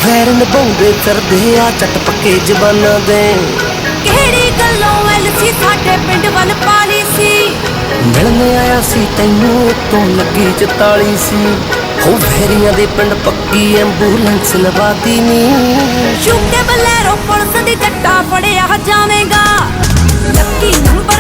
ਵੈਰ ਨਿਭਾਉਂਦੇ ਫਿਰਦੇ ਆ ਚੱਟ ਪੱਕੇ ਜ਼ਬਾਨਾਂ ਦੇ। ਕਿਹੜੀ ਗੱਲੋਂ ਐਲਸੀ ਸਾਡੇ ਪਿੰਡ ਵੱਲ ਪਾਲੀ ਸੀ। ਮਿਲਣ ਆਇਆ ਸੀ ਤੈਨੂੰ ਤੋਂ ਲੱਗੀ 44 ਸੀ। ਹੋ ਵੈਰੀਆਂ ਦੇ ਪਿੰਡ ਪੱਕੀ ਐਂਬੂਲੈਂਸ ਲਵਾਦੀ ਨੀ। ਯੂਕੇ ਬਲੈਰੋ ਪੁਲਿਸ ਦੀ ਜੱਟਾ ਫੜਿਆ ਜਾਵੇਗਾ। Lucky number